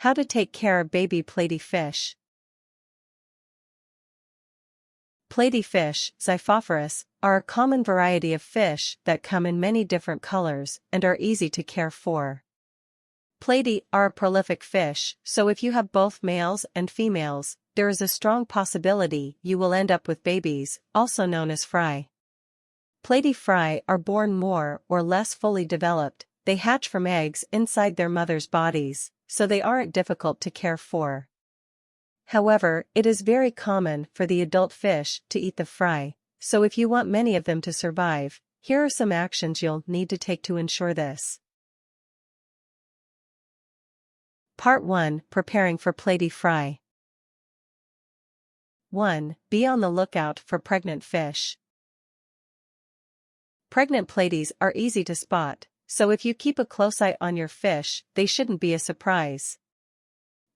How to take care of baby platy fish. Platy fish, Xiphophorus, are a common variety of fish that come in many different colors and are easy to care for. Platy are a prolific fish, so if you have both males and females, there is a strong possibility you will end up with babies, also known as fry. Platy fry are born more or less fully developed. They hatch from eggs inside their mother's bodies, so they aren't difficult to care for. However, it is very common for the adult fish to eat the fry, so if you want many of them to survive, here are some actions you'll need to take to ensure this. Part 1. Preparing for platy fry. 1. Be on the lookout for pregnant fish. Pregnant platies are easy to spot, so if you keep a close eye on your fish, they shouldn't be a surprise.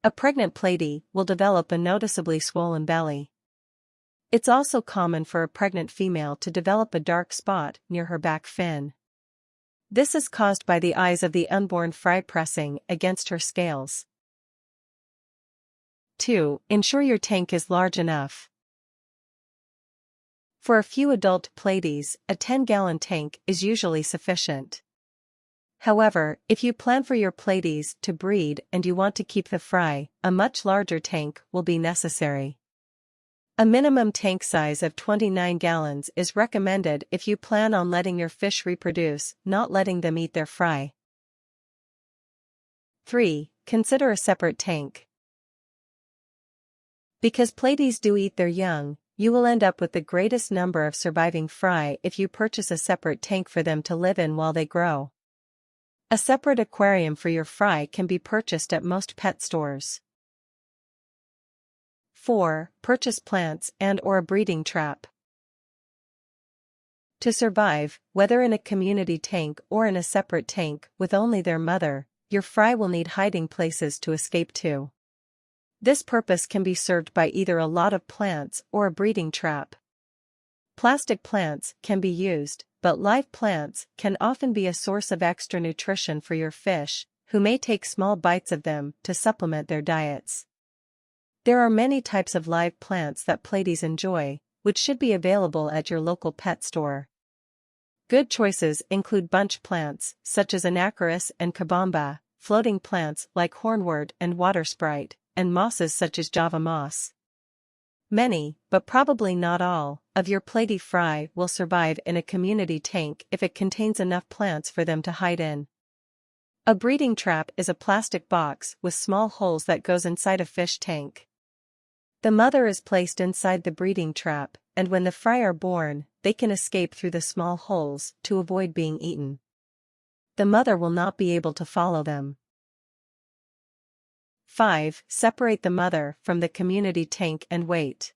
A pregnant platy will develop a noticeably swollen belly. It's also common for a pregnant female to develop a dark spot near her back fin. This is caused by the eyes of the unborn fry pressing against her scales. 2. Ensure your tank is large enough. For a few adult platies, a 10-gallon tank is usually sufficient. However, if you plan for your platies to breed and you want to keep the fry, a much larger tank will be necessary. A minimum tank size of 29 gallons is recommended if you plan on letting your fish reproduce, not letting them eat their fry. 3. Consider a separate tank. Because platies do eat their young, you will end up with the greatest number of surviving fry if you purchase a separate tank for them to live in while they grow. A separate aquarium for your fry can be purchased at most pet stores. 4. Purchase plants and/or a breeding trap. To survive, whether in a community tank or in a separate tank with only their mother, your fry will need hiding places to escape to. This purpose can be served by either a lot of plants or a breeding trap. Plastic plants can be used, but live plants can often be a source of extra nutrition for your fish, who may take small bites of them to supplement their diets. There are many types of live plants that platies enjoy, which should be available at your local pet store. Good choices include bunch plants, such as anacharis and cabomba, floating plants like hornwort and water sprite, and mosses such as Java moss. Many, but probably not all, of your platy fry will survive in a community tank if it contains enough plants for them to hide in. A breeding trap is a plastic box with small holes that goes inside a fish tank. The mother is placed inside the breeding trap, and when the fry are born, they can escape through the small holes to avoid being eaten. The mother will not be able to follow them. 5. Separate the mother from the community tank and wait.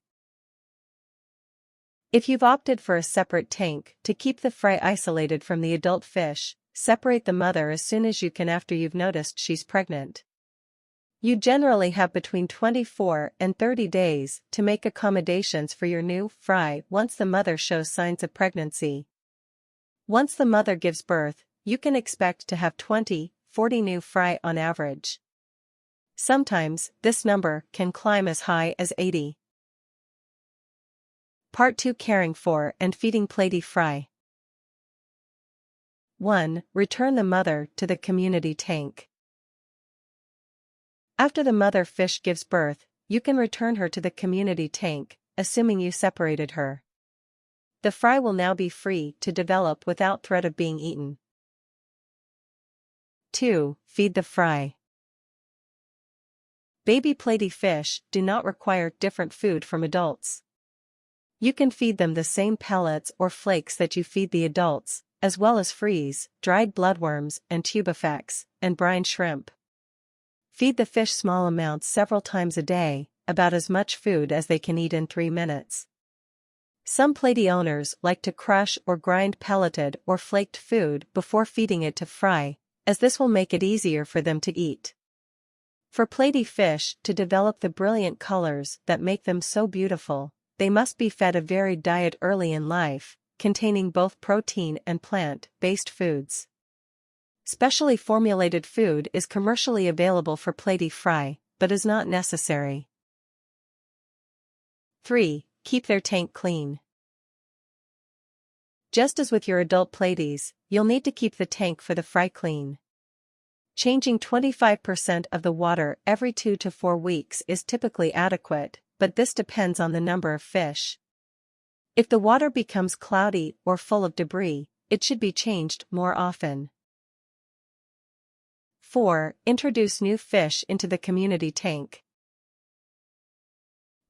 If you've opted for a separate tank to keep the fry isolated from the adult fish, separate the mother as soon as you can after you've noticed she's pregnant. You generally have between 24 and 30 days to make accommodations for your new fry once the mother shows signs of pregnancy. Once the mother gives birth, you can expect to have 20-40 new fry on average. Sometimes, this number can climb as high as 80. Part 2. Caring for and feeding platy fry. 1. Return the mother to the community tank. After the mother fish gives birth, you can return her to the community tank, assuming you separated her. The fry will now be free to develop without threat of being eaten. 2. Feed the fry. Baby platy fish do not require different food from adults. You can feed them the same pellets or flakes that you feed the adults, as well as freeze, dried bloodworms and tubifex, and brine shrimp. Feed the fish small amounts several times a day, about as much food as they can eat in 3 minutes. Some platy owners like to crush or grind pelleted or flaked food before feeding it to fry, as this will make it easier for them to eat. For platy fish to develop the brilliant colors that make them so beautiful, they must be fed a varied diet early in life, containing both protein and plant-based foods. Specially formulated food is commercially available for Platy Fry, but is not necessary. 3. Keep their tank clean. Just as with your adult platies, you'll need to keep the tank for the fry clean. Changing 25% of the water every 2 to 4 weeks is typically adequate, but this depends on the number of fish. If the water becomes cloudy or full of debris, it should be changed more often. 4. Introduce new fish into the community tank.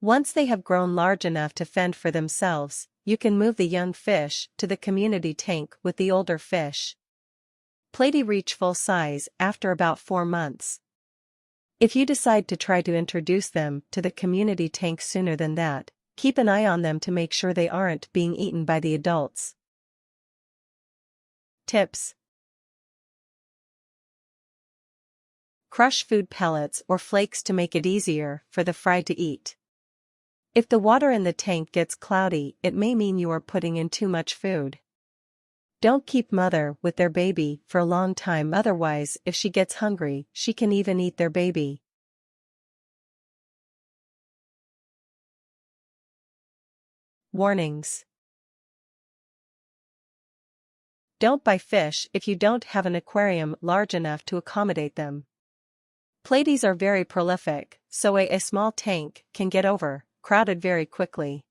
Once they have grown large enough to fend for themselves, you can move the young fish to the community tank with the older fish. Platy reach full size after about 4 months. If you decide to try to introduce them to the community tank sooner than that, keep an eye on them to make sure they aren't being eaten by the adults. Tips: crush food pellets or flakes to make it easier for the fry to eat. If the water in the tank gets cloudy, it may mean you are putting in too much food. Don't keep mother with their baby for a long time, otherwise, if she gets hungry, she can even eat their baby. Warnings: don't buy fish if you don't have an aquarium large enough to accommodate them. Platies are very prolific, so a small tank can get overcrowded very quickly.